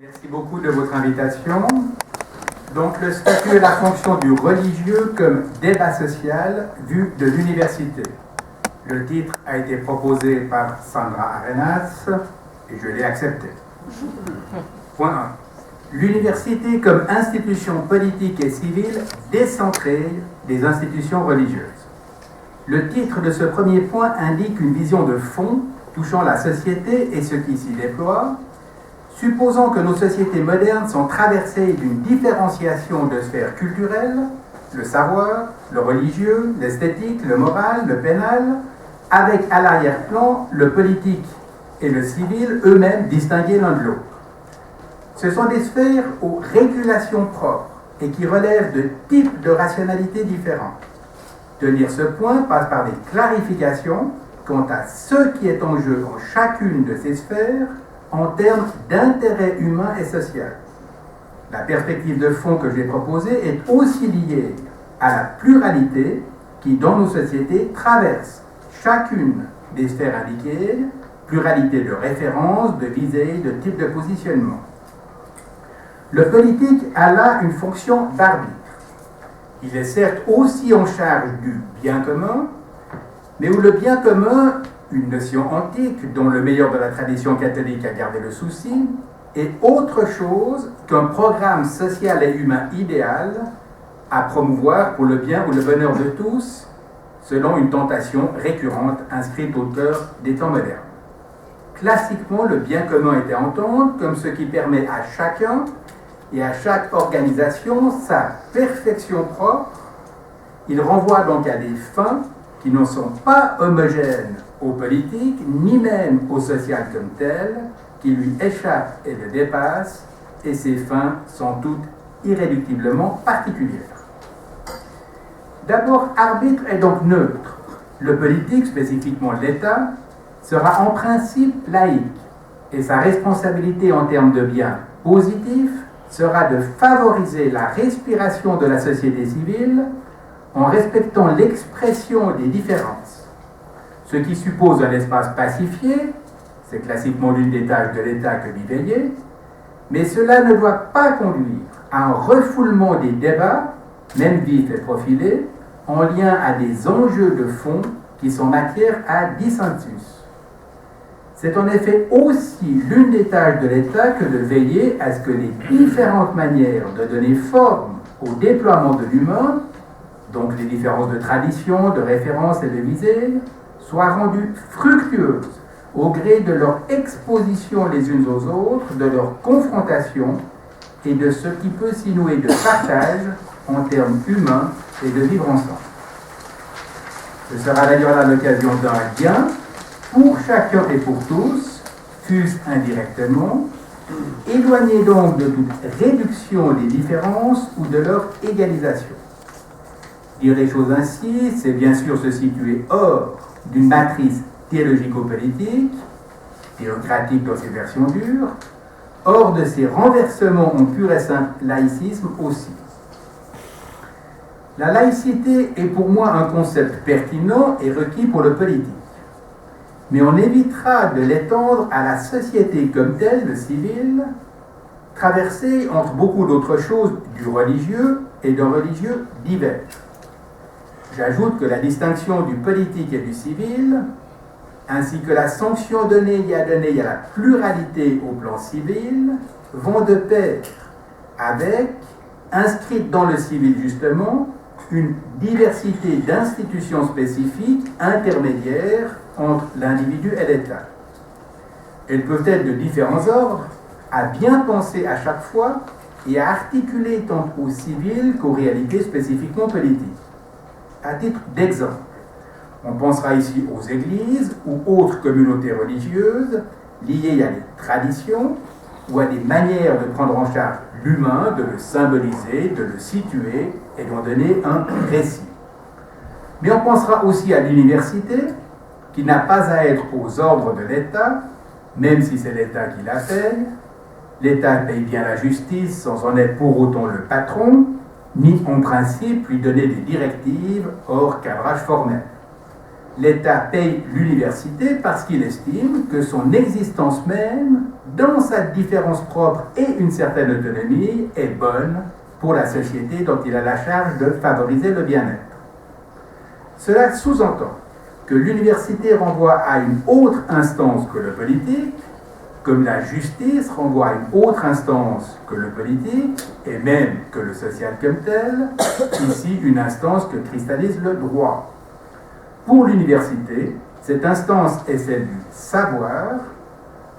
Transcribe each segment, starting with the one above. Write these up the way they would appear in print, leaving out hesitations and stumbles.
Merci beaucoup de votre invitation. Donc, le statut et la fonction du religieux comme débat social vu de l'université. Le titre a été proposé par Sandra Arenas et je l'ai accepté. Point 1. L'université comme institution politique et civile décentrée des institutions religieuses. Le titre de ce premier point indique une vision de fond touchant la société et ce qui s'y déploie. Supposons que nos sociétés modernes sont traversées d'une différenciation de sphères culturelles, le savoir, le religieux, l'esthétique, le moral, le pénal, avec à l'arrière-plan le politique et le civil, eux-mêmes distingués l'un de l'autre. Ce sont des sphères aux régulations propres et qui relèvent de types de rationalité différents. Tenir ce point passe par des clarifications quant à ce qui est en jeu en chacune de ces sphères en termes d'intérêt humain et social. La perspective de fond que j'ai proposée est aussi liée à la pluralité qui, dans nos sociétés, traverse chacune des sphères indiquées, pluralité de références, de visées, de types de positionnement. Le politique a là une fonction d'arbitre. Il est certes aussi en charge du bien commun, mais où le bien commun, une notion antique dont le meilleur de la tradition catholique a gardé le souci, est autre chose qu'un programme social et humain idéal à promouvoir pour le bien ou le bonheur de tous, selon une tentation récurrente inscrite au cœur des temps modernes. Classiquement, le bien commun était à entendre comme ce qui permet à chacun et à chaque organisation sa perfection propre. Il renvoie donc à des fins qui ne sont pas homogènes au politique, ni même au social comme tel, qui lui échappent et le dépassent, et ces fins sont toutes irréductiblement particulières. D'abord, arbitre est donc neutre. Le politique, spécifiquement l'État, sera en principe laïque, et sa responsabilité en termes de bien positif sera de favoriser la respiration de la société civile en respectant l'expression des différences. Ce qui suppose un espace pacifié, c'est classiquement l'une des tâches de l'État que d'y veiller, mais cela ne doit pas conduire à un refoulement des débats, même vifs et profilés, en lien à des enjeux de fond qui sont matière à dissensus. C'est en effet aussi l'une des tâches de l'État que de veiller à ce que les différentes manières de donner forme au déploiement de l'humain, donc les différences de tradition, de référence et de visée, soient rendues fructueuses au gré de leur exposition les unes aux autres, de leur confrontation et de ce qui peut s'y nouer de partage en termes humains et de vivre ensemble. Ce sera d'ailleurs là l'occasion d'un gain pour chacun et pour tous, fût-ce indirectement, éloigné donc de toute réduction des différences ou de leur égalisation. Dire les choses ainsi, c'est bien sûr se situer hors d'une matrice théologico-politique, théocratique dans ses versions dures, hors de ces renversements en pur et simple laïcisme aussi. La laïcité est pour moi un concept pertinent et requis pour le politique. Mais on évitera de l'étendre à la société comme telle, le civil, traversée entre beaucoup d'autres choses du religieux et d'un religieux divers. J'ajoute que la distinction du politique et du civil, ainsi que la sanction donnée à la pluralité au plan civil, vont de pair avec, inscrite dans le civil justement, une diversité d'institutions spécifiques intermédiaires entre l'individu et l'État. Elles peuvent être de différents ordres, à bien penser à chaque fois et à articuler tant au civil qu'aux réalités spécifiquement politiques. À titre d'exemple, on pensera ici aux églises ou autres communautés religieuses liées à des traditions ou à des manières de prendre en charge l'humain, de le symboliser, de le situer et d'en donner un récit. Mais on pensera aussi à l'université, qui n'a pas à être aux ordres de l'État, même si c'est l'État qui la paye. L'État paye bien la justice sans en être pour autant le patron, ni en principe lui donner des directives hors cadrage formel. L'État paye l'université parce qu'il estime que son existence même, dans sa différence propre et une certaine autonomie, est bonne pour la société dont il a la charge de favoriser le bien-être. Cela sous-entend que l'université renvoie à une autre instance que le politique, comme la justice renvoie à une autre instance que le politique, et même que le social comme tel, ici une instance que cristallise le droit. Pour l'université, cette instance est celle du savoir,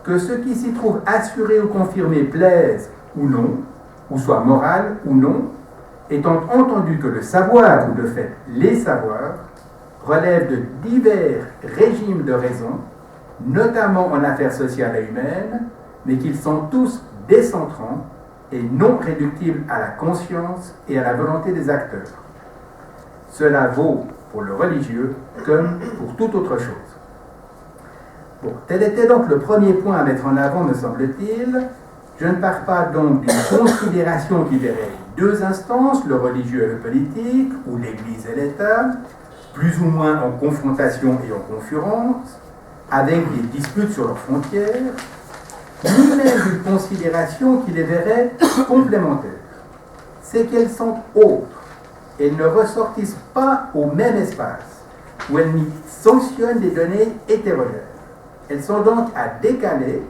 que ce qui s'y trouve assuré ou confirmé plaise ou non, ou soit moral ou non, étant entendu que le savoir, ou de fait les savoirs, relèvent de divers régimes de raison, notamment en affaires sociales et humaines, mais qu'ils sont tous décentrants et non réductibles à la conscience et à la volonté des acteurs. Cela vaut pour le religieux comme pour toute autre chose. Bon, tel était donc le premier point à mettre en avant, me semble-t-il. Je ne pars pas donc d'une considération qui verrait deux instances, le religieux et le politique, ou l'Église et l'État, plus ou moins en confrontation et en concurrence, avec des disputes sur leurs frontières, ni même d'une considération qui les verrait complémentaires. C'est qu'elles sont autres. Elles ne ressortissent pas au même espace, où elles n'y sanctionnent des données hétérogènes. Elles sont donc à décaler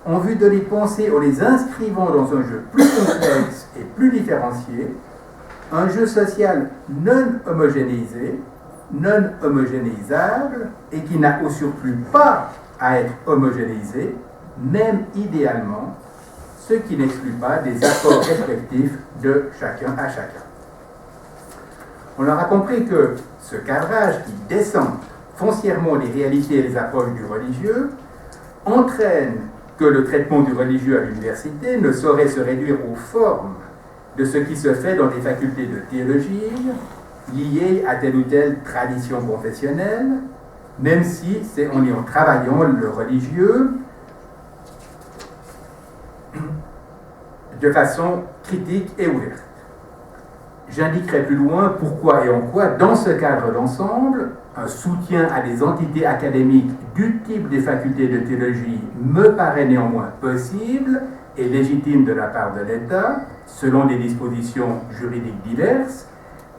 en vue de les penser en les inscrivant dans un jeu plus complexe et plus différencié, un jeu social non homogénéisé, non homogénéisable, et qui n'a au surplus pas à être homogénéisé, même idéalement, ce qui n'exclut pas des accords respectifs de chacun à chacun. On aura compris que ce cadrage qui descend foncièrement les réalités et les approches du religieux entraîne que le traitement du religieux à l'université ne saurait se réduire aux formes de ce qui se fait dans des facultés de théologie liées à telle ou telle tradition confessionnelle, même si c'est en y travaillant le religieux de façon critique et ouverte. J'indiquerai plus loin pourquoi et en quoi, dans ce cadre d'ensemble, un soutien à des entités académiques du type des facultés de théologie me paraît néanmoins possible et légitime de la part de l'État, selon des dispositions juridiques diverses,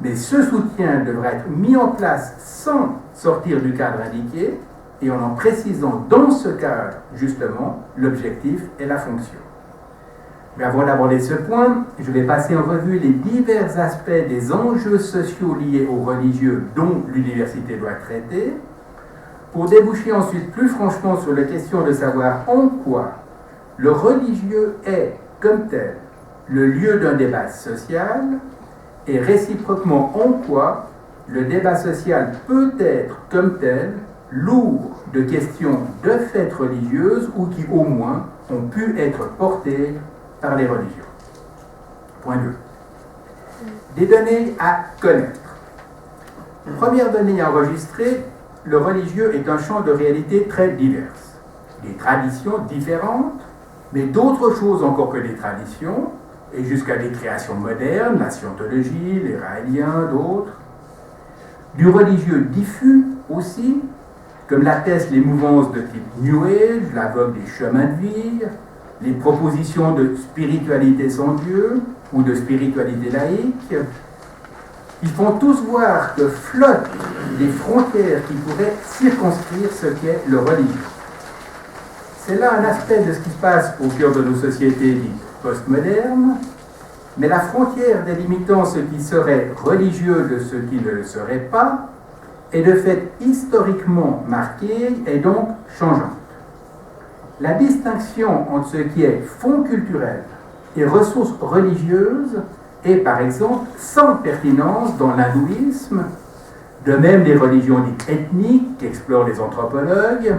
mais ce soutien devra être mis en place sans sortir du cadre indiqué et en précisant dans ce cadre, justement, l'objectif et la fonction. Mais avant d'aborder ce point, je vais passer en revue les divers aspects des enjeux sociaux liés aux religieux dont l'université doit traiter, pour déboucher ensuite plus franchement sur la question de savoir en quoi le religieux est, comme tel, le lieu d'un débat social, et réciproquement en quoi le débat social peut être, comme tel, lourd de questions de fait religieuses ou qui, au moins, ont pu être portées par les religions. Point 2. Des données à connaître. Première donnée à enregistrer, le religieux est un champ de réalité très divers. Des traditions différentes, mais d'autres choses encore que les traditions, et jusqu'à des créations modernes, la scientologie, les raéliens, d'autres. Du religieux diffus aussi, comme l'attestent les mouvances de type New Age, la vogue des chemins de vie, les propositions de spiritualité sans Dieu ou de spiritualité laïque, ils font tous voir que flottent des frontières qui pourraient circonscrire ce qu'est le religieux. C'est là un aspect de ce qui se passe au cœur de nos sociétés dites postmodernes, mais la frontière délimitant ce qui serait religieux de ce qui ne le serait pas est de fait historiquement marquée et donc changeante. La distinction entre ce qui est fond culturel et ressources religieuses est par exemple sans pertinence dans l'hindouisme, de même les religions dites ethniques qu'explorent les anthropologues,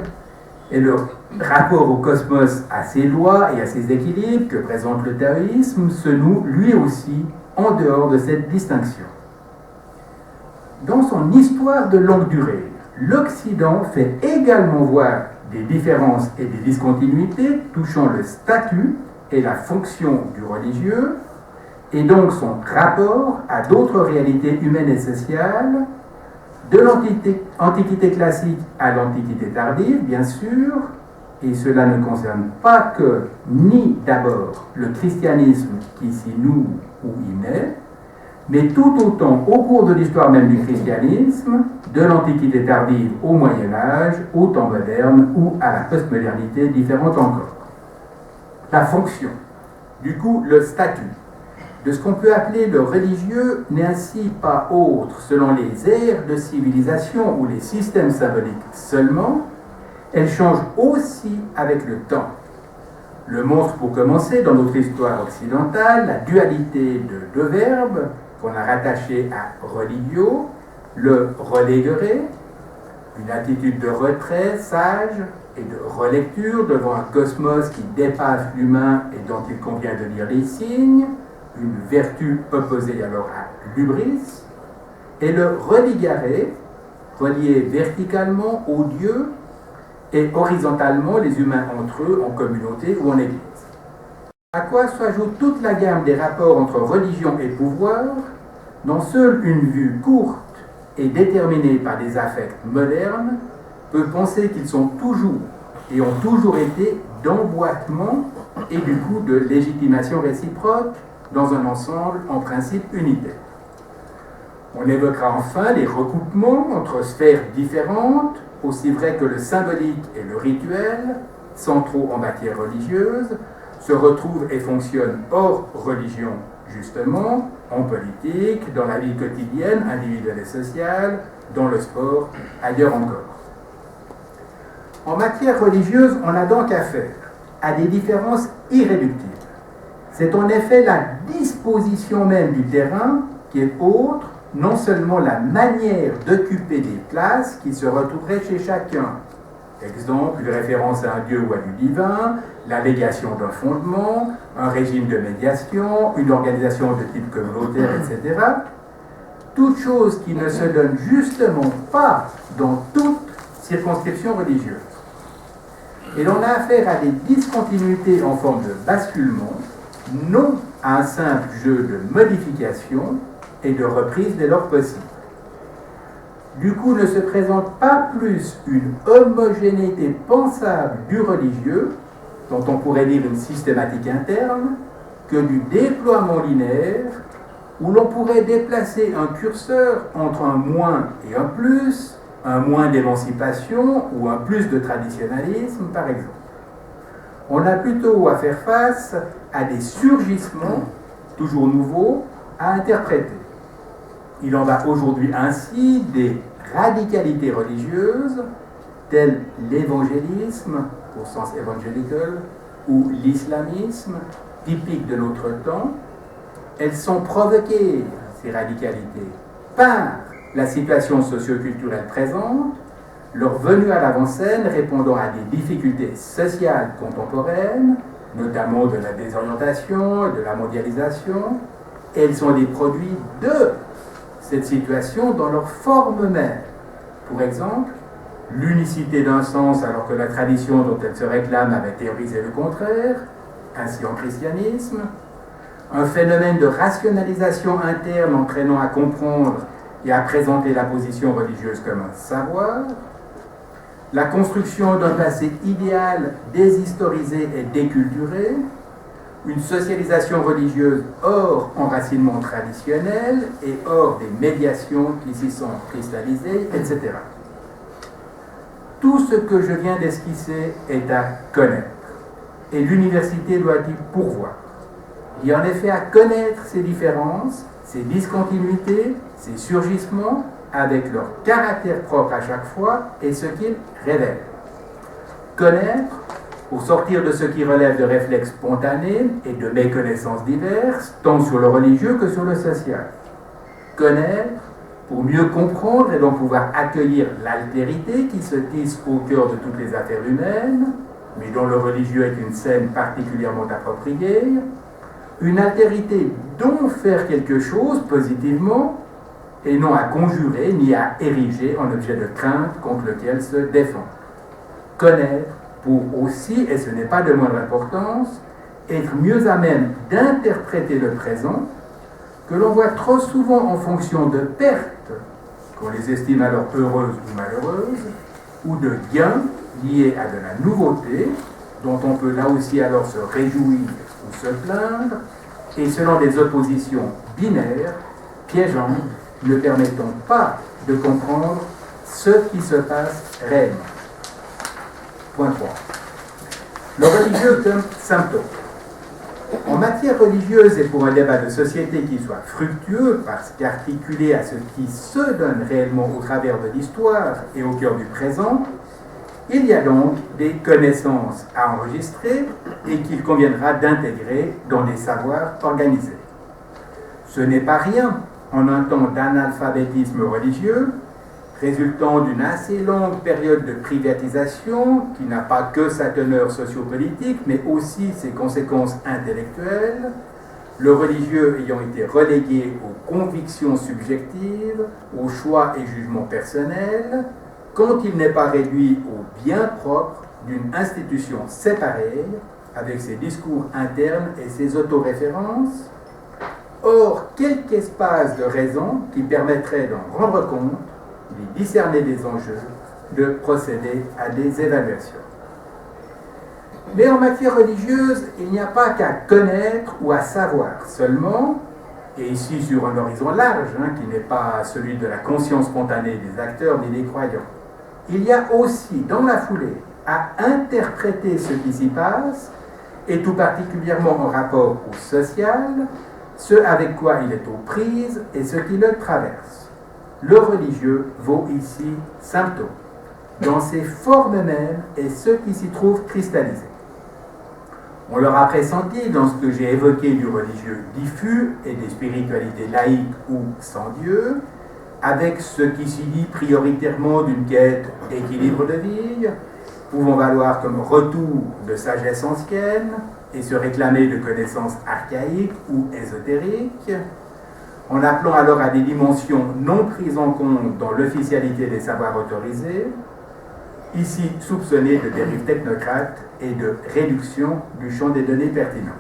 et le rapport au cosmos, à ses lois et à ses équilibres que présente le taoïsme se noue lui aussi en dehors de cette distinction. Dans son histoire de longue durée, l'Occident fait également voir des différences et des discontinuités touchant le statut et la fonction du religieux, et donc son rapport à d'autres réalités humaines et sociales, de l'Antiquité classique à l'Antiquité tardive, bien sûr, et cela ne concerne pas que ni d'abord le christianisme qui s'y noue ou y naît, mais tout autant au cours de l'histoire même du christianisme, de l'Antiquité tardive au Moyen Âge, au temps moderne ou à la postmodernité, différente encore. La fonction, du coup le statut, de ce qu'on peut appeler le religieux n'est ainsi pas autre selon les ères de civilisation ou les systèmes symboliques seulement, elle change aussi avec le temps. Le montre pour commencer dans notre histoire occidentale la dualité de deux verbes qu'on a rattachés à religio, le reléguer, une attitude de retrait sage et de relecture devant un cosmos qui dépasse l'humain et dont il convient de lire les signes, une vertu opposée alors à l'hubris, et le religare, relié verticalement aux dieux et horizontalement les humains entre eux en communauté ou en église. À quoi s'ajoute toute la gamme des rapports entre religion et pouvoir, dont seule une vue courte et déterminée par des affects modernes peut penser qu'ils sont toujours et ont toujours été d'emboîtement et du coup de légitimation réciproque dans un ensemble en principe unitaire. On évoquera enfin les recoupements entre sphères différentes, aussi vrais que le symbolique et le rituel, centraux en matière religieuse, se retrouvent et fonctionnent hors religion, justement, en politique, dans la vie quotidienne, individuelle et sociale, dans le sport, ailleurs encore. En matière religieuse, on a donc affaire à des différences irréductibles. C'est en effet la disposition même du terrain qui est autre, non seulement la manière d'occuper des places qui se retrouveraient chez chacun. Exemple, une référence à un dieu ou à du divin, l'allégation d'un fondement, un régime de médiation, une organisation de type communautaire, etc. Toutes choses qui ne se donnent justement pas dans toute circonscription religieuse. Et l'on a affaire à des discontinuités en forme de basculement, non à un simple jeu de modification et de reprise dès lors possible. Du coup, ne se présente pas plus une homogénéité pensable du religieux, dont on pourrait dire une systématique interne, que du déploiement linéaire, où l'on pourrait déplacer un curseur entre un moins et un moins d'émancipation ou un plus de traditionnalisme, par exemple. On a plutôt à faire face à des surgissements, toujours nouveaux, à interpréter. Il en va aujourd'hui ainsi des radicalités religieuses, telles l'évangélisme, au sens évangélical, ou l'islamisme, typique de notre temps. Elles sont provoquées, ces radicalités, par la situation socio-culturelle présente, leur venue à l'avant-scène répondant à des difficultés sociales contemporaines, notamment de la désorientation et de la mondialisation. Elles sont des produits de cette situation dans leur forme même. Pour exemple, l'unicité d'un sens alors que la tradition dont elle se réclame avait théorisé le contraire, ainsi en christianisme, un phénomène de rationalisation interne entraînant à comprendre et à présenter la position religieuse comme un savoir, la construction d'un passé idéal déshistorisé et déculturé, une socialisation religieuse hors enracinement traditionnel et hors des médiations qui s'y sont cristallisées, etc. Tout ce que je viens d'esquisser est à connaître, et l'université doit y pourvoir. Il y a en effet à connaître ces différences, ces discontinuités, ces surgissements, avec leur caractère propre à chaque fois et ce qu'ils révèlent. Connaître, pour sortir de ce qui relève de réflexes spontanés et de méconnaissances diverses, tant sur le religieux que sur le social. Connaître, pour mieux comprendre et donc pouvoir accueillir l'altérité qui se tisse au cœur de toutes les affaires humaines, mais dont le religieux est une scène particulièrement appropriée, une altérité dont faire quelque chose positivement, et non à conjurer ni à ériger en objet de crainte contre lequel se défend. Connaître pour aussi, et ce n'est pas de moindre importance, être mieux à même d'interpréter le présent, que l'on voit trop souvent en fonction de pertes qu'on les estime alors heureuses ou malheureuses, ou de gain liés à de la nouveauté, dont on peut là aussi alors se réjouir ou se plaindre, et selon des oppositions binaires, piégeantes, ne permettant pas de comprendre ce qui se passe réellement. Point 3. Le religieux comme symptôme. En matière religieuse et pour un débat de société qui soit fructueux, parce qu'articulé à ce qui se donne réellement au travers de l'histoire et au cœur du présent, il y a donc des connaissances à enregistrer et qu'il conviendra d'intégrer dans les savoirs organisés. Ce n'est pas rien en un temps d'analphabétisme religieux, résultant d'une assez longue période de privatisation qui n'a pas que sa teneur sociopolitique, mais aussi ses conséquences intellectuelles, le religieux ayant été relégué aux convictions subjectives, aux choix et jugements personnels, quand il n'est pas réduit au bien propre d'une institution séparée, avec ses discours internes et ses autoréférences. Or, quelque espace de raison qui permettrait d'en rendre compte, d'y discerner des enjeux, de procéder à des évaluations. Mais en matière religieuse, il n'y a pas qu'à connaître ou à savoir seulement, et ici sur un horizon large, qui n'est pas celui de la conscience spontanée des acteurs ni des croyants. Il y a aussi, dans la foulée, à interpréter ce qui s'y passe, et tout particulièrement en rapport au social, ce avec quoi il est aux prises et ce qui le traverse. Le religieux vaut ici symptôme, dans ses formes mêmes et ce qui s'y trouve cristallisé. On l'aura pressenti dans ce que j'ai évoqué du religieux diffus et des spiritualités laïques ou sans Dieu, avec ce qui s'y lit prioritairement d'une quête d'équilibre de vie, pouvant valoir comme retour de sagesse ancienne et se réclamer de connaissances archaïques ou ésotériques, en appelant alors à des dimensions non prises en compte dans l'officialité des savoirs autorisés, ici soupçonnées de dérives technocrates et de réduction du champ des données pertinentes.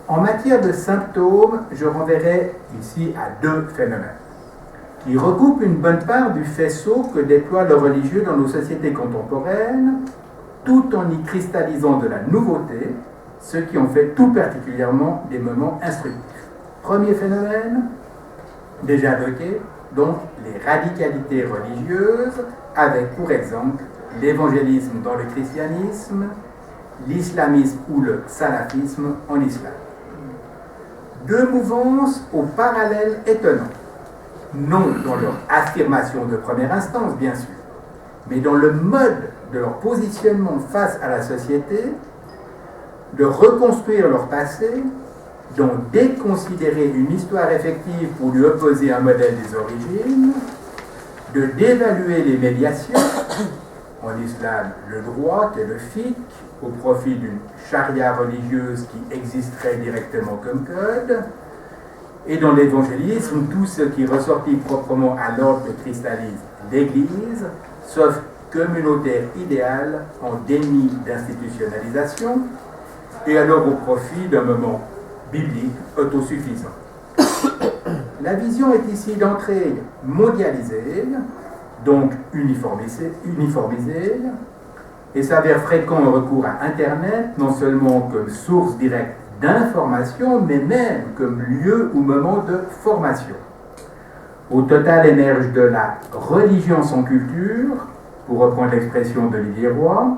En matière de symptômes, je renverrai ici à deux phénomènes qui recoupent une bonne part du faisceau que déploie le religieux dans nos sociétés contemporaines, tout en y cristallisant de la nouveauté, ce qui en fait tout particulièrement des moments instructifs. Premier phénomène, déjà évoqué, donc les radicalités religieuses, avec pour exemple l'évangélisme dans le christianisme, l'islamisme ou le salafisme en islam. Deux mouvances aux parallèles étonnants, non dans leur affirmation de première instance bien sûr, mais dans le mode de leur positionnement face à la société, de reconstruire leur passé, d'en déconsidérer une histoire effective pour lui opposer un modèle des origines, de dévaluer les médiations, en islam le droit et le fiqh, au profit d'une charia religieuse qui existerait directement comme code, et dans l'évangélisme, tout ce qui ressortit proprement à l'ordre que cristallise l'Église, sauf communautaire idéal en déni d'institutionnalisation, et alors au profit d'un moment biblique autosuffisant. La vision est ici d'entrée mondialisée, donc uniformisée, et s'avère fréquent le recours à Internet, non seulement comme source directe d'information, mais même comme lieu ou moment de formation. Au total émerge de la religion sans culture, pour reprendre l'expression d'Olivier Roy,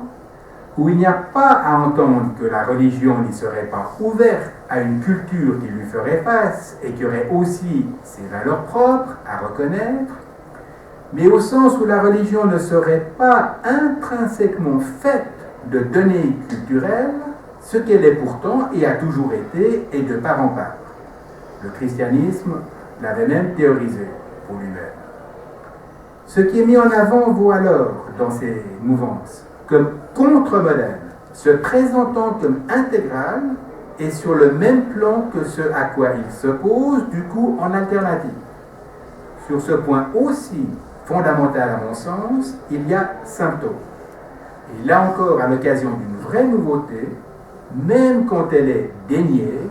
où il n'y a pas à entendre que la religion n'y serait pas ouverte à une culture qui lui ferait face et qui aurait aussi ses valeurs propres à reconnaître, mais au sens où la religion ne serait pas intrinsèquement faite de données culturelles, ce qu'elle est pourtant et a toujours été, et de part en part. Le christianisme l'avait même théorisé pour lui-même. Ce qui est mis en avant vaut alors, dans ces mouvances, comme contre-modèle, se présentant comme intégral et sur le même plan que ce à quoi il s'oppose, du coup en alternative. Sur ce point aussi fondamental à mon sens, il y a symptôme. Et là encore, à l'occasion d'une vraie nouveauté, même quand elle est déniée,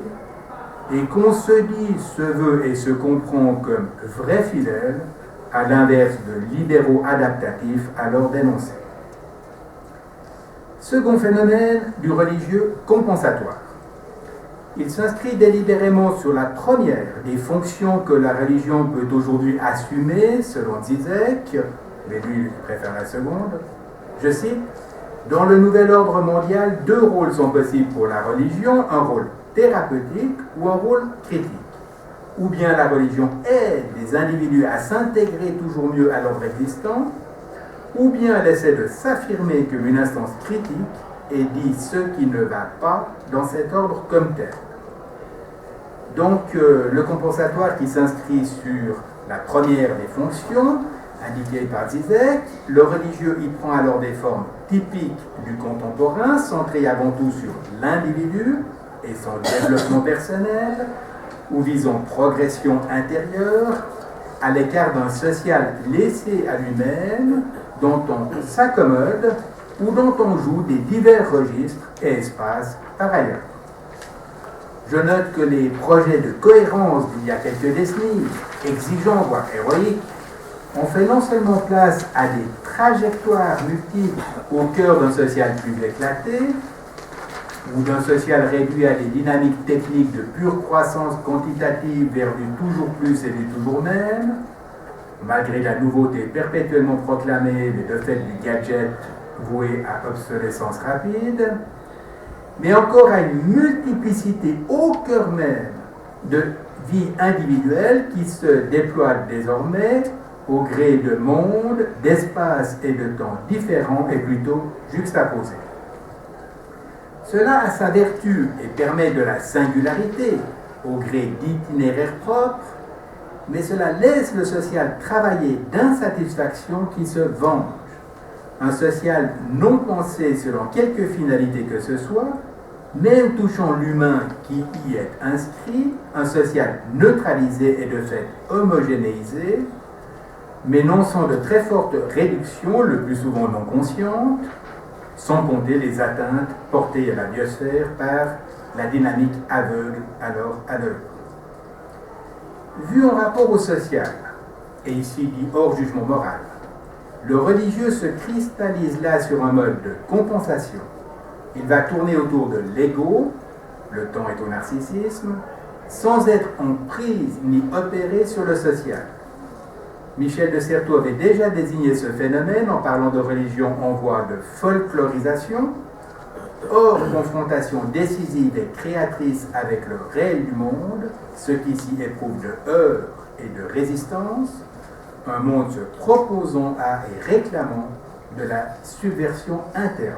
et qu'on se dit, se veut et se comprend comme vrai fidèle, à l'inverse de libéraux adaptatifs alors dénoncés. Second phénomène du religieux compensatoire. Il s'inscrit délibérément sur la première des fonctions que la religion peut aujourd'hui assumer, selon Zizek, mais lui il préfère la seconde. Je cite, « Dans le nouvel ordre mondial, deux rôles sont possibles pour la religion, un rôle thérapeutique ou un rôle critique. Ou bien la religion aide les individus à s'intégrer toujours mieux à l'ordre existant, ou bien elle essaie de s'affirmer comme une instance critique et dit ce qui ne va pas dans cet ordre comme tel. » Donc le compensatoire qui s'inscrit sur la première des fonctions, indiquée par Zizek, le religieux y prend alors des formes typiques du contemporain, centrées avant tout sur l'individu et son développement personnel, ou visant progression intérieure, à l'écart d'un social laissé à lui-même, dont on s'accommode ou dont on joue des divers registres et espaces par ailleurs. Je note que les projets de cohérence d'il y a quelques décennies, exigeants voire héroïques, ont fait non seulement place à des trajectoires multiples au cœur d'un social plus éclaté, ou d'un social réduit à des dynamiques techniques de pure croissance quantitative vers du toujours plus et du toujours même, malgré la nouveauté perpétuellement proclamée, mais de fait du gadget voué à obsolescence rapide, mais encore à une multiplicité au cœur même de vie individuelle qui se déploie désormais au gré de mondes, d'espaces et de temps différents et plutôt juxtaposés. Cela a sa vertu et permet de la singularité au gré d'itinéraires propres, mais cela laisse le social travailler d'insatisfaction qui se venge. Un social non pensé selon quelque finalité que ce soit, même touchant l'humain qui y est inscrit, un social neutralisé et de fait homogénéisé, mais non sans de très fortes réductions, le plus souvent non conscientes, sans compter les atteintes portées à la biosphère par la dynamique aveugle alors à l'œuvre. Vu en rapport au social, et ici dit hors jugement moral, le religieux se cristallise là sur un mode de compensation. Il va tourner autour de l'ego, le temps est au narcissisme, sans être en prise ni opéré sur le social. Michel de Certeau avait déjà désigné ce phénomène en parlant de religion en voie de folklorisation, hors confrontation décisive et créatrice avec le réel du monde, ce qui s'y éprouve de heurts et de résistance, un monde se proposant à et réclamant de la subversion interne.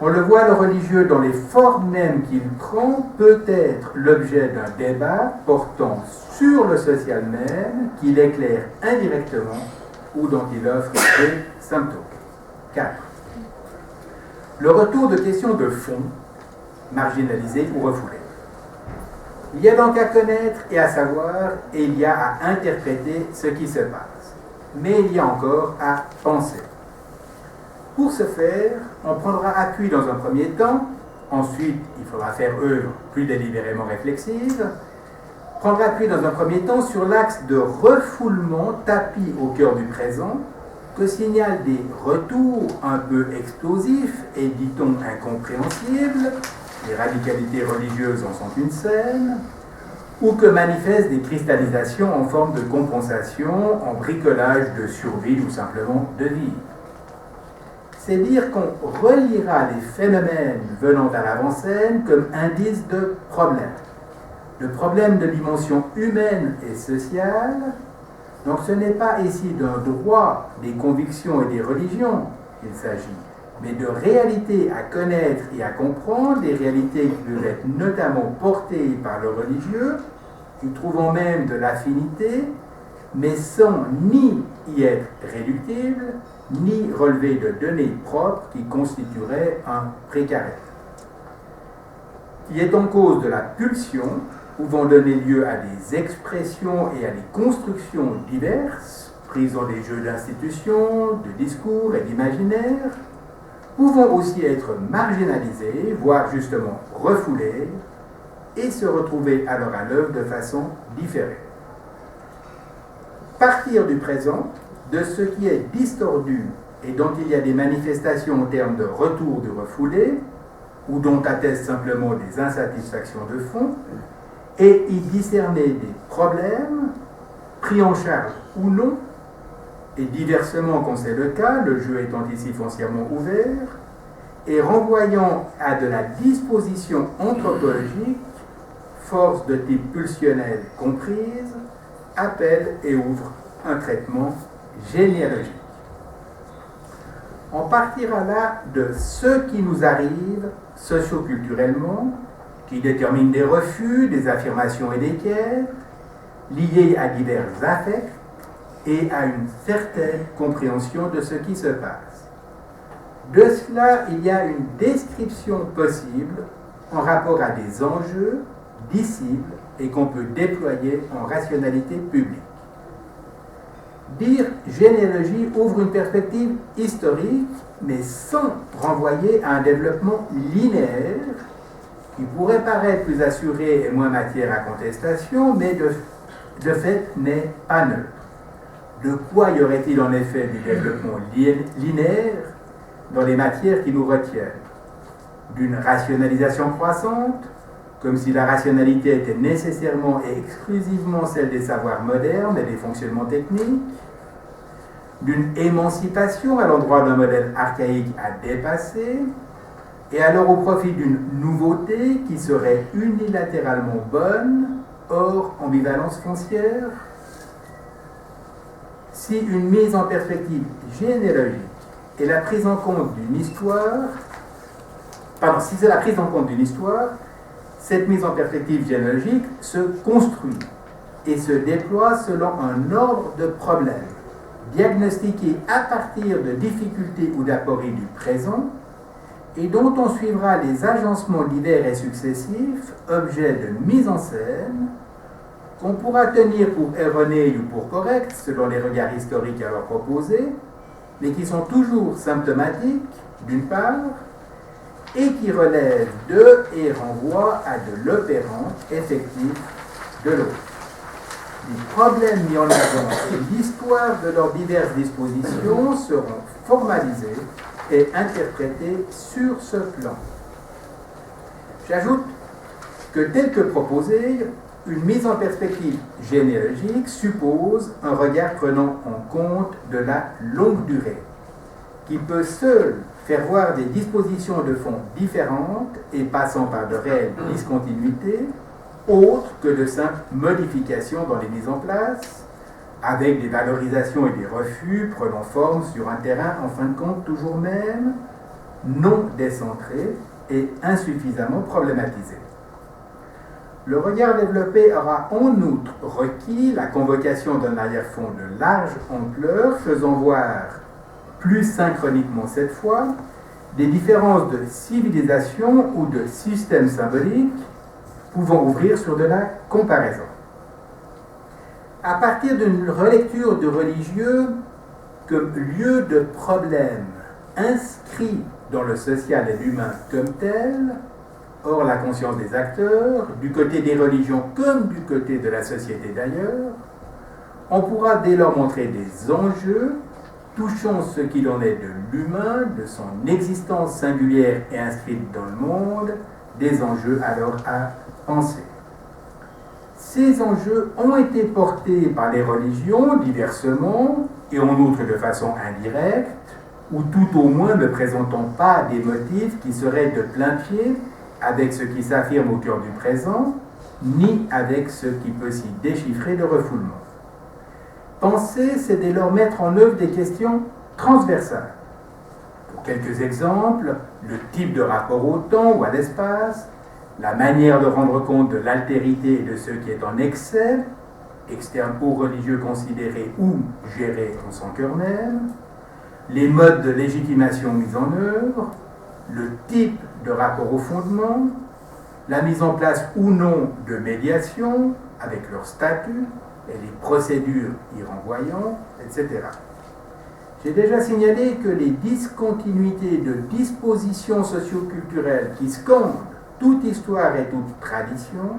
On le voit, le religieux, dans les formes mêmes qu'il prend, peut être l'objet d'un débat portant sur le social même, qu'il éclaire indirectement ou dont il offre des symptômes. 4. Le retour de questions de fond, marginalisées ou refoulées. Il y a donc à connaître et à savoir, et il y a à interpréter ce qui se passe. Mais il y a encore à penser. Pour ce faire, on prendra appui dans un premier temps, ensuite il faudra faire œuvre plus délibérément réflexive, prendre appui dans un premier temps sur l'axe de refoulement tapis au cœur du présent, que signalent des retours un peu explosifs et dit-on incompréhensibles, les radicalités religieuses en sont une scène, ou que manifestent des cristallisations en forme de compensation, en bricolage de survie ou simplement de vie. C'est dire qu'on reliera les phénomènes venant à l'avant-scène comme indice de problème de dimension humaine et sociale. Donc ce n'est pas ici d'un droit des convictions et des religions qu'il s'agit, mais de réalités à connaître et à comprendre, des réalités qui peuvent être notamment portées par le religieux, y trouvant même de l'affinité, mais sans ni y être réductible, ni relever de données propres qui constitueraient un précaré. Qui est en cause de la pulsion, pouvant donner lieu à des expressions et à des constructions diverses, prises dans des jeux d'institutions, de discours et d'imaginaire, pouvant aussi être marginalisées, voire justement refoulées, et se retrouver alors à l'œuvre de façon différée. partir du présent, de ce qui est distordu et dont il y a des manifestations en termes de retour du refoulé, ou dont attestent simplement des insatisfactions de fond, et y discerner des problèmes, pris en charge ou non, et diversement quand c'est le cas, le jeu étant ici foncièrement ouvert, et renvoyant à de la disposition anthropologique, force de type pulsionnel comprise, appelle et ouvre un traitement généalogique. On partira là de ce qui nous arrive socioculturellement, qui détermine des refus, des affirmations et des quêtes, liés à divers affects et à une certaine compréhension de ce qui se passe. De cela, il y a une description possible en rapport à des enjeux dissibles et qu'on peut déployer en rationalité publique. Dire généalogie ouvre une perspective historique, mais sans renvoyer à un développement linéaire qui pourrait paraître plus assuré et moins matière à contestation, mais de fait n'est pas neutre. De quoi y aurait-il en effet du développement linéaire dans les matières qui nous retiennent? D'une rationalisation croissante, comme si la rationalité était nécessairement et exclusivement celle des savoirs modernes et des fonctionnements techniques, d'une émancipation à l'endroit d'un modèle archaïque à dépasser, et alors au profit d'une nouveauté qui serait unilatéralement bonne, hors ambivalence foncière. Si une mise en perspective généalogique est la prise en compte d'une histoire, si c'est la prise en compte d'une histoire, cette mise en perspective généalogique se construit et se déploie selon un ordre de problèmes, diagnostiqués à partir de difficultés ou d'apories du présent, et dont on suivra les agencements divers et successifs, objets de mise en scène, qu'on pourra tenir pour erronés ou pour corrects, selon les regards historiques alors proposés, mais qui sont toujours symptomatiques, d'une part, et qui relèvent de et renvoient à de l'opérant effectif de l'autre. Les problèmes mis en avant et l'histoire de leurs diverses dispositions seront formalisés et interprétés sur ce plan. J'ajoute que tel que proposé, une mise en perspective généalogique suppose un regard prenant en compte de la longue durée, qui peut seul faire voir des dispositions de fond différentes et passant par de réelles discontinuités, autres que de simples modifications dans les mises en place, avec des valorisations et des refus prenant forme sur un terrain, en fin de compte, toujours même non décentré et insuffisamment problématisé. Le regard développé aura en outre requis la convocation d'un arrière-fond de large ampleur, faisant voir, plus synchroniquement cette fois, des différences de civilisation ou de systèmes symboliques pouvant ouvrir sur de la comparaison. À partir d'une relecture du religieux comme lieu de problème inscrit dans le social et l'humain comme tel, or la conscience des acteurs, du côté des religions comme du côté de la société d'ailleurs, on pourra dès lors montrer des enjeux touchant ce qu'il en est de l'humain, de son existence singulière et inscrite dans le monde, des enjeux alors à penser. Ces enjeux ont été portés par les religions diversement, et en outre de façon indirecte, ou tout au moins ne présentant pas des motifs qui seraient de plein pied avec ce qui s'affirme au cœur du présent, ni avec ce qui peut s'y déchiffrer de refoulement. Penser, c'est dès lors mettre en œuvre des questions transversales. Pour quelques exemples, le type de rapport au temps ou à l'espace, la manière de rendre compte de l'altérité et de ce qui est en excès, externe aux religieux considérés ou gérés en son cœur même, les modes de légitimation mis en œuvre, le type de rapport au fondement, la mise en place ou non de médiation avec leur statut et les procédures y renvoyant, etc. J'ai déjà signalé que les discontinuités de dispositions socioculturelles qui scandent toute histoire et toute tradition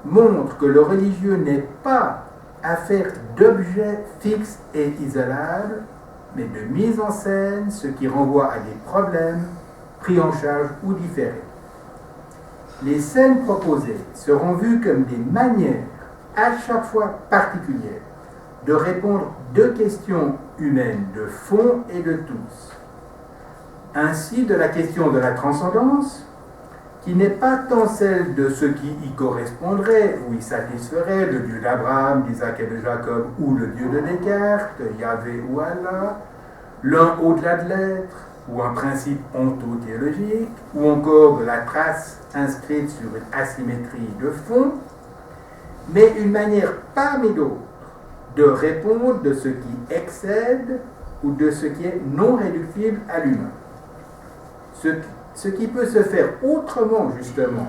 montrent que le religieux n'est pas affaire d'objets fixes et isolables, mais de mise en scène, ce qui renvoie à des problèmes pris en charge ou différés. Les scènes proposées seront vues comme des manières, à chaque fois particulières, de répondre deux questions humaines de fond et de tous. Ainsi, de la question de la transcendance, qui n'est pas tant celle de ce qui y correspondrait ou y satisferait, le Dieu d'Abraham, d'Isaac et de Jacob, ou le Dieu de Descartes, Yahvé ou Allah, l'un au-delà de l'être, ou un principe ontothéologique, ou encore de la trace inscrite sur une asymétrie de fond, mais une manière parmi d'autres de répondre de ce qui excède ou de ce qui est non réductible à l'humain. Ce qui peut se faire autrement, justement,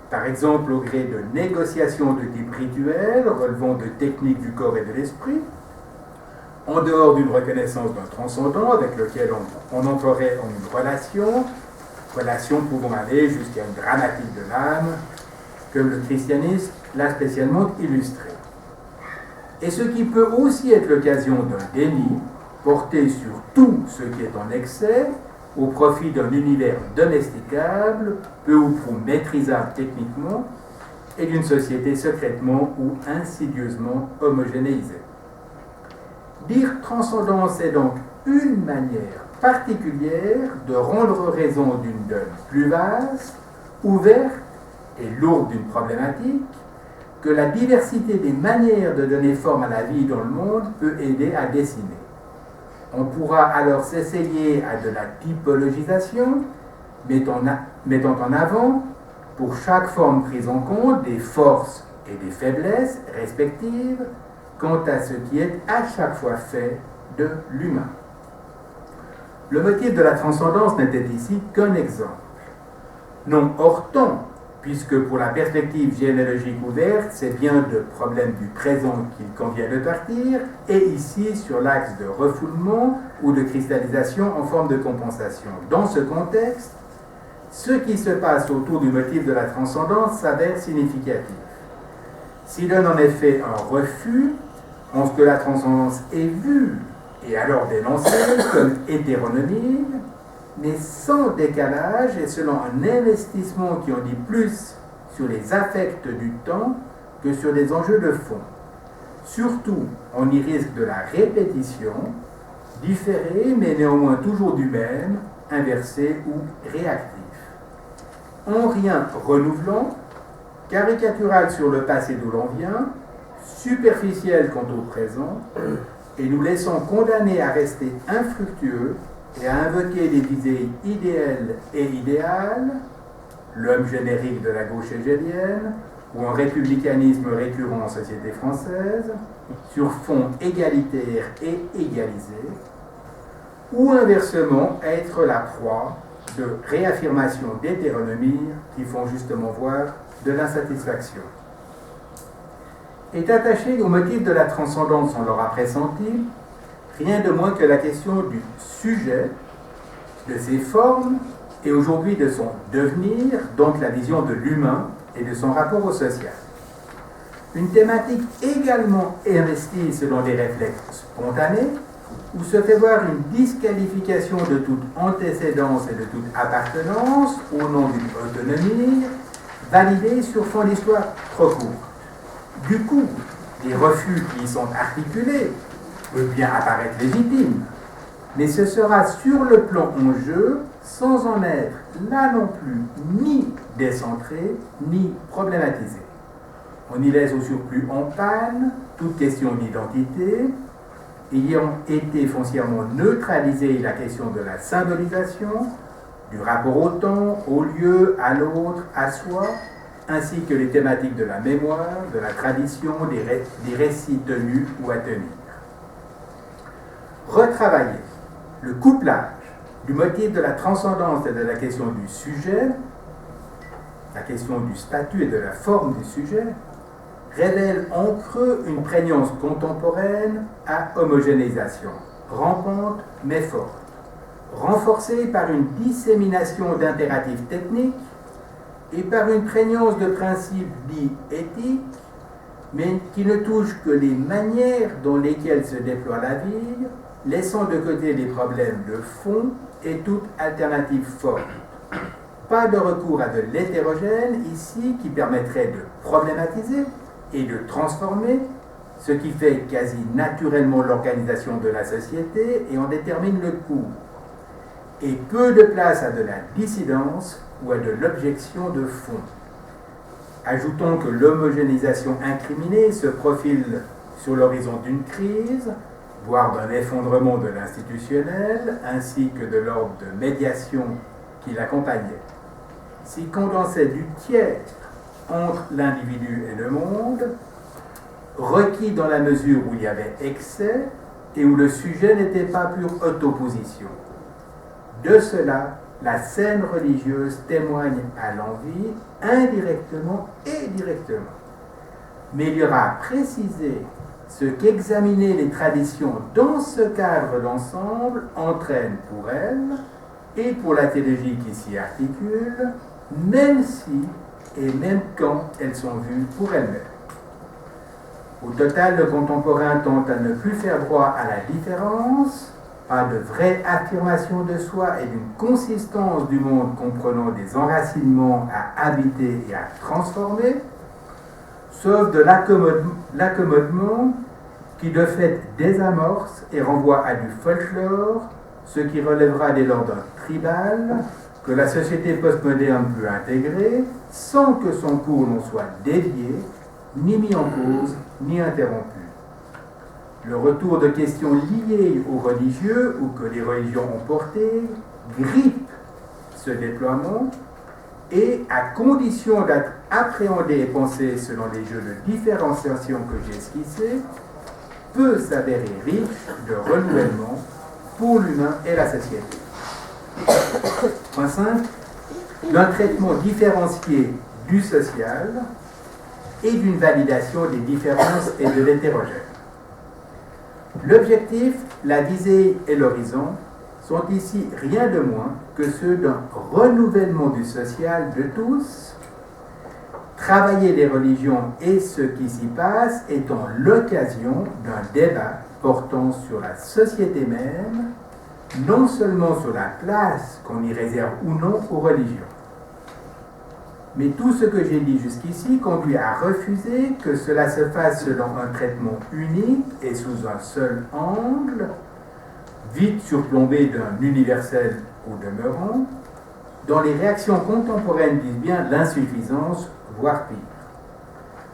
par exemple au gré de négociations de type rituel, relevant de techniques du corps et de l'esprit, en dehors d'une reconnaissance d'un transcendant avec lequel on entrerait en une relation pouvant aller jusqu'à une dramatique de l'âme, comme le christianisme l'a spécialement illustré. Et ce qui peut aussi être l'occasion d'un déni, porté sur tout ce qui est en excès, au profit d'un univers domesticable, peu ou prou maîtrisable techniquement, et d'une société secrètement ou insidieusement homogénéisée. Dire transcendance est donc une manière particulière de rendre raison d'une donne plus vaste, ouverte et lourde d'une problématique, que la diversité des manières de donner forme à la vie dans le monde peut aider à dessiner. On pourra alors s'essayer à de la typologisation, mettant en avant, pour chaque forme prise en compte, des forces et des faiblesses respectives quant à ce qui est à chaque fois fait de l'humain. Le motif de la transcendance n'était ici qu'un exemple. Non hors temps, puisque pour la perspective généalogique ouverte, c'est bien de problèmes du présent qu'il convient de partir, et ici sur l'axe de refoulement ou de cristallisation en forme de compensation. Dans ce contexte, ce qui se passe autour du motif de la transcendance s'avère significatif. S'il donne en effet un refus, en ce que la transcendance est vue et alors dénoncée comme hétéronomie, mais sans décalage et selon un investissement qui en dit plus sur les affects du temps que sur des enjeux de fond. Surtout, on y risque de la répétition, différée mais néanmoins toujours du même, inversé ou réactif. En rien renouvelant, caricatural sur le passé d'où l'on vient, superficiel quant au présent, et nous laissant condamner à rester infructueux et à invoquer des visées idéales et idéales, l'homme générique de la gauche hégélienne, ou un républicanisme récurrent en société française, sur fond égalitaire et égalisé, ou inversement être la proie de réaffirmations d'hétéronomie qui font justement voir de l'insatisfaction. Est attaché au motif de la transcendance, on l'aura pressenti, rien de moins que la question du sujet, de ses formes et aujourd'hui de son devenir, donc la vision de l'humain et de son rapport au social. Une thématique également investie selon des réflexes spontanés, où se fait voir une disqualification de toute antécédence et de toute appartenance au nom d'une autonomie, validée sur fond d'histoire trop courte. Du coup, les refus qui y sont articulés peuvent bien apparaître légitimes, mais ce sera sur le plan en jeu, sans en être là non plus ni décentré, ni problématisé. On y laisse au surplus en panne toute question d'identité, ayant été foncièrement neutralisée la question de la symbolisation, du rapport au temps, au lieu, à l'autre, à soi, ainsi que les thématiques de la mémoire, de la tradition, des récits tenus ou à tenir. Retravailler le couplage du motif de la transcendance et de la question du sujet, la question du statut et de la forme du sujet, révèle en creux une prégnance contemporaine à homogénéisation, rampante mais forte, renforcée par une dissémination d'impératifs techniques et par une prégnance de principes dits éthiques, mais qui ne touche que les manières dont lesquelles se déploie la vie, laissant de côté les problèmes de fond et toute alternative forte. Pas de recours à de l'hétérogène ici qui permettrait de problématiser et de transformer, ce qui fait quasi naturellement l'organisation de la société et en détermine le cours. Et peu de place à de la dissidence ou à de l'objection de fond. Ajoutons que l'homogénéisation incriminée se profile sur l'horizon d'une crise, voire d'un effondrement de l'institutionnel, ainsi que de l'ordre de médiation qui l'accompagnait. S'y condensait du tiers entre l'individu et le monde, requis dans la mesure où il y avait excès et où le sujet n'était pas pure autoposition. De cela, la scène religieuse témoigne à l'envi, indirectement et directement. Mais il y aura à préciser ce qu'examiner les traditions dans ce cadre d'ensemble entraîne pour elles et pour la théologie qui s'y articule, même si et même quand elles sont vues pour elles-mêmes. Au total, le contemporain tente à ne plus faire droit à la différence, pas de vraie affirmation de soi et d'une consistance du monde comprenant des enracinements à habiter et à transformer, sauf de l'accommodement qui de fait désamorce et renvoie à du folklore, ce qui relèvera dès lors d'un tribal que la société postmoderne peut intégrer sans que son cours n'en soit dévié, ni mis en cause, ni interrompu. Le retour de questions liées aux religieux ou que les religions ont portées grippe ce déploiement et, à condition d'être appréhendé et pensé selon les jeux de différenciation que j'ai esquissés, peut s'avérer riche de renouvellement pour l'humain et la société. Point 5. D'un traitement différencié du social et d'une validation des différences et de l'hétérogène. L'objectif, la visée et l'horizon sont ici rien de moins que ceux d'un renouvellement du social de tous, travailler les religions et ce qui s'y passe étant l'occasion d'un débat portant sur la société même, non seulement sur la place qu'on y réserve ou non aux religions. Mais tout ce que j'ai dit jusqu'ici conduit à refuser que cela se fasse selon un traitement unique et sous un seul angle, vite surplombé d'un universel au demeurant, dont les réactions contemporaines disent bien l'insuffisance, voire pire.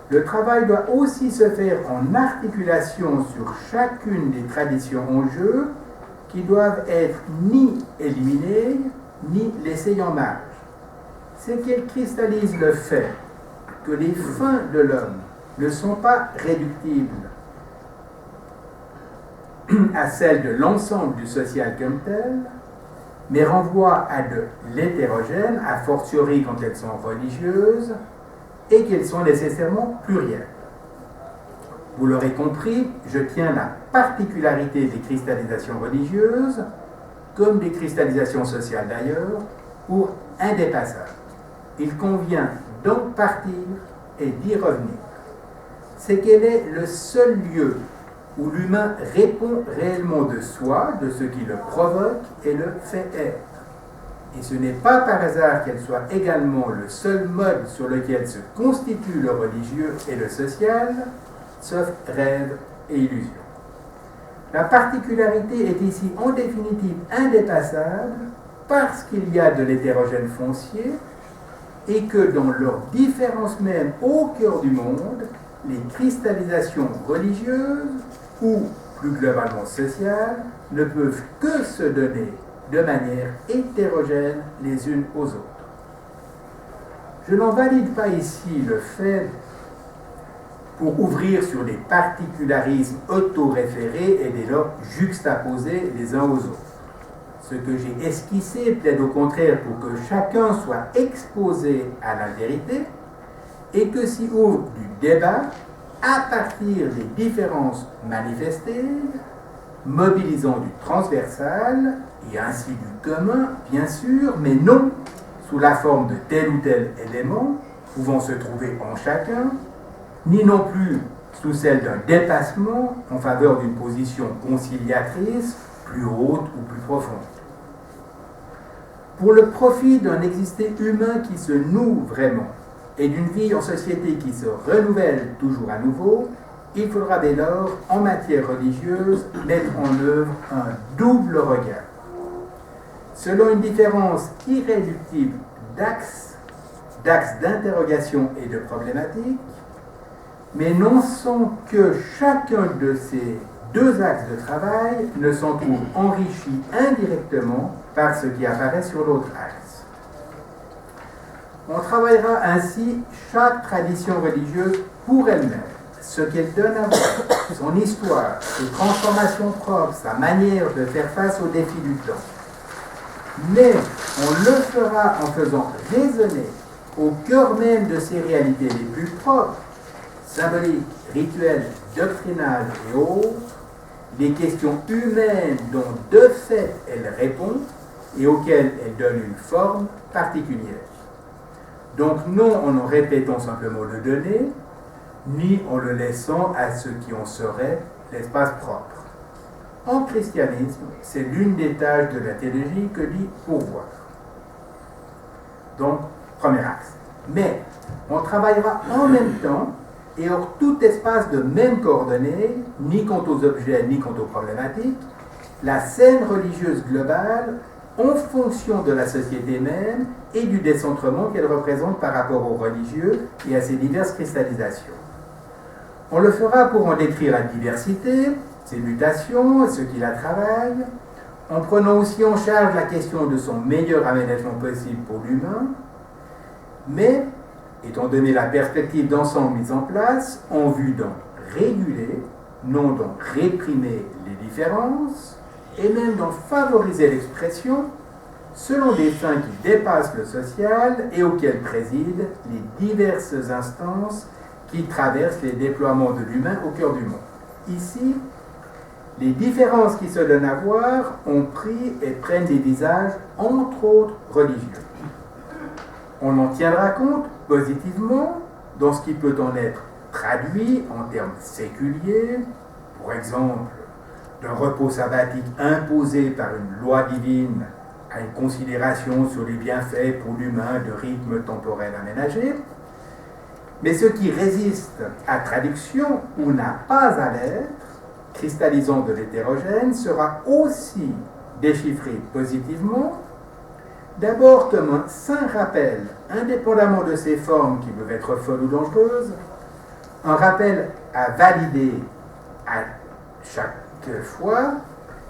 Le travail doit aussi se faire en articulation sur chacune des traditions en jeu qui doivent être ni éliminées, ni laissées en marge. C'est qu'elles cristallisent le fait que les fins de l'homme ne sont pas réductibles à celles de l'ensemble du social comme tel, mais renvoient à de l'hétérogène, a fortiori quand elles sont religieuses, et qu'elles sont nécessairement plurielles. Vous l'aurez compris, je tiens la particularité des cristallisations religieuses, comme des cristallisations sociales d'ailleurs, pour indépassables. Il convient d'en partir et d'y revenir. C'est qu'elle est le seul lieu où l'humain répond réellement de soi, de ce qui le provoque et le fait être. Et ce n'est pas par hasard qu'elle soit également le seul mode sur lequel se constitue le religieux et le social, sauf rêve et illusion. La particularité est ici en définitive indépassable parce qu'il y a de l'hétérogène foncier et que dans leur différence même au cœur du monde, les cristallisations religieuses ou plus globalement sociales ne peuvent que se donner de manière hétérogène les unes aux autres. Je n'en valide pas ici le fait pour ouvrir sur des particularismes auto-référés et dès lors juxtaposés les uns aux autres. Ce que j'ai esquissé plaide au contraire pour que chacun soit exposé à la vérité et que s'y ouvre du débat à partir des différences manifestées, mobilisant du transversal et ainsi du commun, bien sûr, mais non sous la forme de tel ou tel élément pouvant se trouver en chacun, ni non plus sous celle d'un dépassement en faveur d'une position conciliatrice plus haute ou plus profonde. Pour le profit d'un existé humain qui se noue vraiment et d'une vie en société qui se renouvelle toujours à nouveau, il faudra dès lors, en matière religieuse, mettre en œuvre un double regard. Selon une différence irréductible d'axes d'interrogation et de problématiques, mais non sans que chacun de ces deux axes de travail ne s'en trouve enrichi indirectement par ce qui apparaît sur l'autre axe. On travaillera ainsi chaque tradition religieuse pour elle-même, ce qu'elle donne à voir, son histoire, ses transformations propres, sa manière de faire face aux défis du temps. Mais on le fera en faisant résonner au cœur même de ces réalités les plus propres, symboliques, rituelles, doctrinales et autres, les questions humaines dont de fait elle répond et auxquelles elle donne une forme particulière. Donc non en en répétant simplement le donné, ni en le laissant à ce qui en serait l'espace propre. En christianisme, c'est l'une des tâches de la théologie que dit pourvoir. Donc, premier axe. Mais on travaillera en même temps et hors tout espace de même coordonnées, ni quant aux objets, ni quant aux problématiques, la scène religieuse globale en fonction de la société même et du décentrement qu'elle représente par rapport aux religieux et à ses diverses cristallisations. On le fera pour en décrire la diversité, ses mutations, ceux qui la travaillent, en prenant aussi en charge la question de son meilleur aménagement possible pour l'humain, mais étant donné la perspective d'ensemble mise en place, en vue d'en réguler, non d'en réprimer les différences, et même d'en favoriser l'expression, selon des fins qui dépassent le social et auxquelles président les diverses instances qui traversent les déploiements de l'humain au cœur du monde. Ici, les différences qui se donnent à voir ont pris et prennent des visages, entre autres, religieux. On en tiendra compte positivement dans ce qui peut en être traduit en termes séculiers, pour exemple, d'un repos sabbatique imposé par une loi divine à une considération sur les bienfaits pour l'humain de rythme temporel aménagé. Mais ce qui résiste à traduction ou n'a pas à l'être, cristallisant de l'hétérogène, sera aussi déchiffré positivement, d'abord comme un saint rappel, indépendamment de ses formes qui peuvent être folles ou dangereuses, un rappel à valider à chaque fois,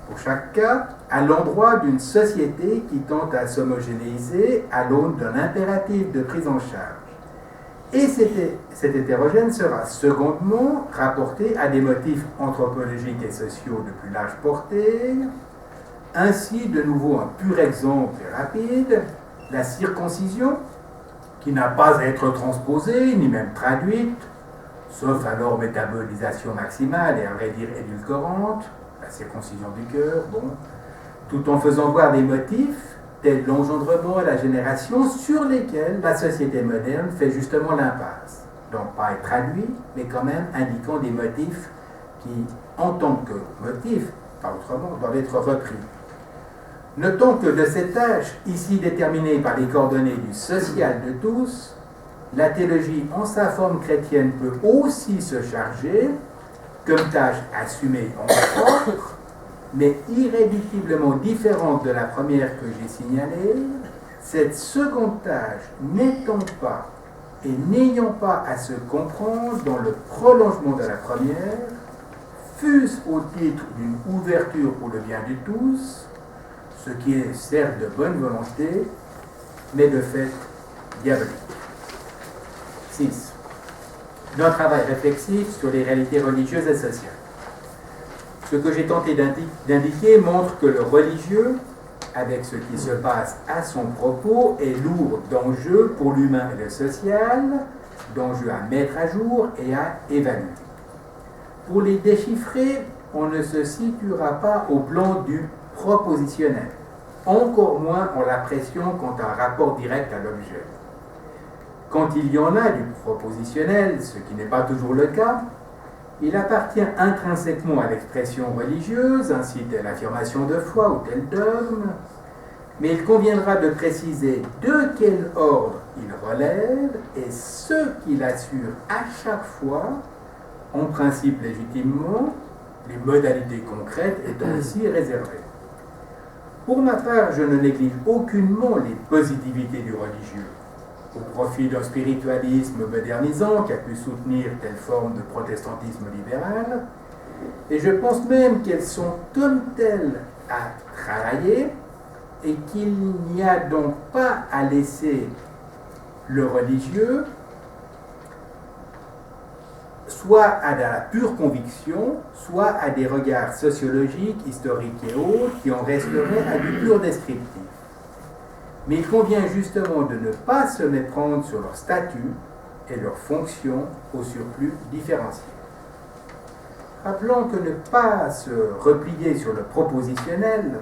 pour chaque cas, à l'endroit d'une société qui tente à s'homogénéiser à l'aune d'un impératif de prise en charge. Et cet hétérogène sera secondement rapporté à des motifs anthropologiques et sociaux de plus large portée. Ainsi, de nouveau, un pur exemple rapide, la circoncision, qui n'a pas à être transposée, ni même traduite, sauf à leur métabolisation maximale et à vrai dire édulcorante, la circoncision du cœur, bon, tout en faisant voir des motifs tels l'engendrement et la génération sur lesquels la société moderne fait justement l'impasse. Donc pas être traduit, mais quand même indiquant des motifs qui, en tant que motifs, pas autrement, doivent être repris. Notons que de cette tâche, ici déterminée par les coordonnées du social de tous, la théologie en sa forme chrétienne peut aussi se charger, comme tâche assumée en propre, mais irréductiblement différente de la première que j'ai signalée, cette seconde tâche n'étant pas et n'ayant pas à se comprendre dans le prolongement de la première, fût-ce au titre d'une ouverture pour le bien de tous, ce qui est certes de bonne volonté, mais de fait diabolique. 6. D'un travail réflexif sur les réalités religieuses et sociales. Ce que j'ai tenté d'indiquer montre que le religieux, avec ce qui se passe à son propos, est lourd d'enjeux pour l'humain et le social, d'enjeux à mettre à jour et à évaluer. Pour les déchiffrer, on ne se situera pas au plan du propositionnel, encore moins en la pression quant à un rapport direct à l'objet. quand il y en a du propositionnel, ce qui n'est pas toujours le cas, il appartient intrinsèquement à l'expression religieuse, ainsi que l'affirmation de foi ou tel dogme, mais il conviendra de préciser de quel ordre il relève et ce qu'il assure à chaque fois, en principe légitimement, les modalités concrètes étant aussi réservées. Pour ma part, je ne néglige aucunement les positivités du religieux, au profit d'un spiritualisme modernisant qui a pu soutenir telle forme de protestantisme libéral, et je pense même qu'elles sont comme telles à travailler et qu'il n'y a donc pas à laisser le religieux soit à de la pure conviction, soit à des regards sociologiques, historiques et autres qui en resteraient à du pur descriptif. Mais il convient justement de ne pas se méprendre sur leur statut et leur fonction au surplus différencié. Rappelons que ne pas se replier sur le propositionnel,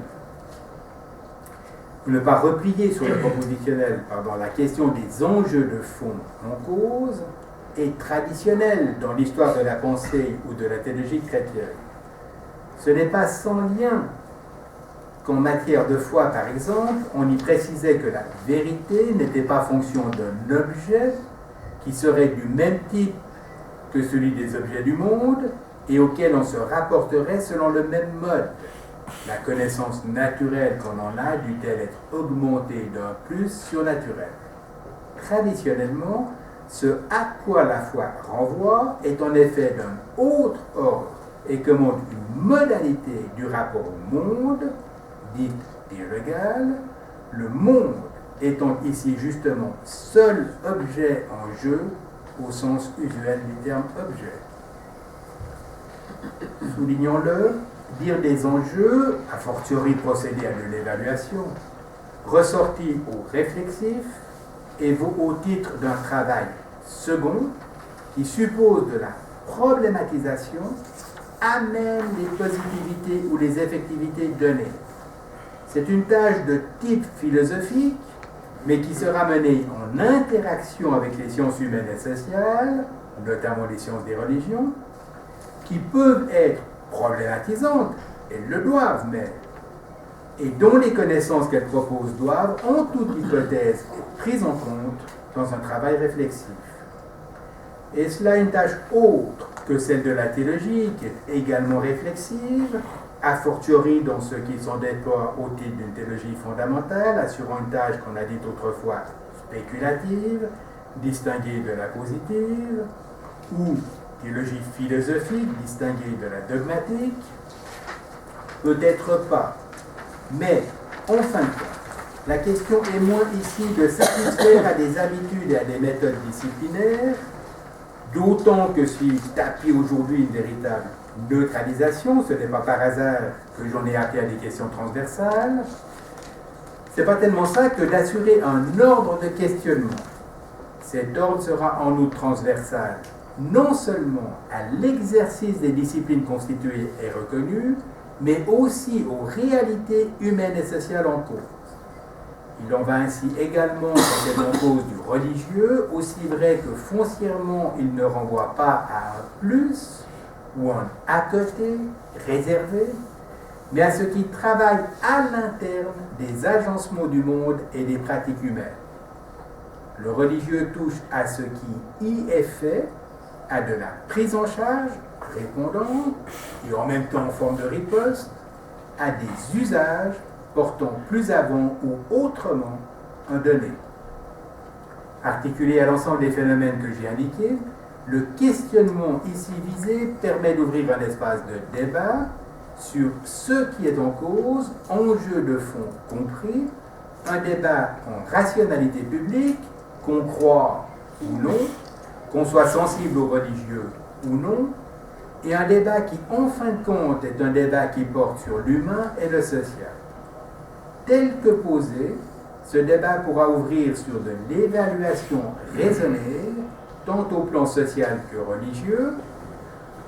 la question des enjeux de fond en cause est traditionnelle dans l'histoire de la pensée ou de la théologie chrétienne. Ce n'est pas sans lien qu'en matière de foi, par exemple, on y précisait que la vérité n'était pas fonction d'un objet qui serait du même type que celui des objets du monde et auquel on se rapporterait selon le même mode. La connaissance naturelle qu'on en a dut-elle être augmentée d'un plus surnaturel. Traditionnellement, ce à quoi la foi renvoie est en effet d'un autre ordre et commande une modalité du rapport au monde, dite illégale, le monde étant ici justement seul objet en jeu au sens usuel du terme objet. Soulignons-le, dire des enjeux, a fortiori procéder à de l'évaluation, ressorti au réflexif et vaut au titre d'un travail second qui suppose de la problématisation amène les positivités ou les effectivités données. C'est une tâche de type philosophique, mais qui sera menée en interaction avec les sciences humaines et sociales, notamment les sciences des religions, qui peuvent être problématisantes, elles le doivent même, et dont les connaissances qu'elles proposent doivent, en toute hypothèse, être prises en compte dans un travail réflexif. Et cela est une tâche autre que celle de la théologie, qui est également réflexive, a fortiori dans ceux qui sont déploient au titre d'une théologie fondamentale, assurant une tâche qu'on a dite autrefois spéculative, distinguée de la positive, ou théologie philosophique, distinguée de la dogmatique. Peut-être pas. Mais, en fin de compte, la question est moins ici de satisfaire à des habitudes et à des méthodes disciplinaires, d'autant que s'il tapis aujourd'hui une véritable neutralisation, ce n'est pas par hasard que j'en ai appelé à des questions transversales, c'est pas tellement ça que d'assurer un ordre de questionnement. Cet ordre sera en outre transversal, non seulement à l'exercice des disciplines constituées et reconnues, mais aussi aux réalités humaines et sociales en cause. Il en va ainsi également quand elle en cause du religieux, aussi vrai que foncièrement il ne renvoie pas à un plus ou un à côté, réservé, mais à ce qui travaille à l'interne des agencements du monde et des pratiques humaines. Le religieux touche à ce qui y est fait, à de la prise en charge répondante et en même temps en forme de riposte, à des usages portant plus avant ou autrement un donné. Articulé à l'ensemble des phénomènes que j'ai indiqués, le questionnement ici visé permet d'ouvrir un espace de débat sur ce qui est en cause, enjeu de fond compris, un débat en rationalité publique, qu'on croit ou non, qu'on soit sensible aux religieux ou non, et un débat qui, en fin de compte, est un débat qui porte sur l'humain et le social. Tel que posé, ce débat pourra ouvrir sur de l'évaluation raisonnée, tant au plan social que religieux,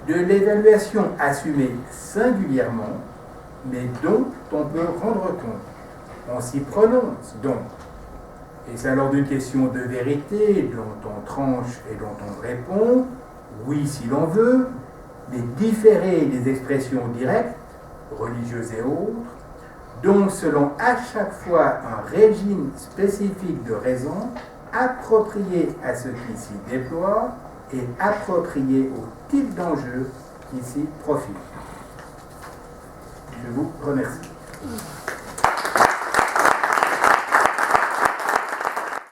de l'évaluation assumée singulièrement, mais dont on peut rendre compte. On s'y prononce donc. Et c'est alors d'une question de vérité dont on tranche et dont on répond, oui si l'on veut, mais différer des expressions directes, religieuses et autres, donc selon à chaque fois un régime spécifique de raison, approprié à ce qui s'y déploie et approprié au type d'enjeu qui s'y profile. Je vous remercie.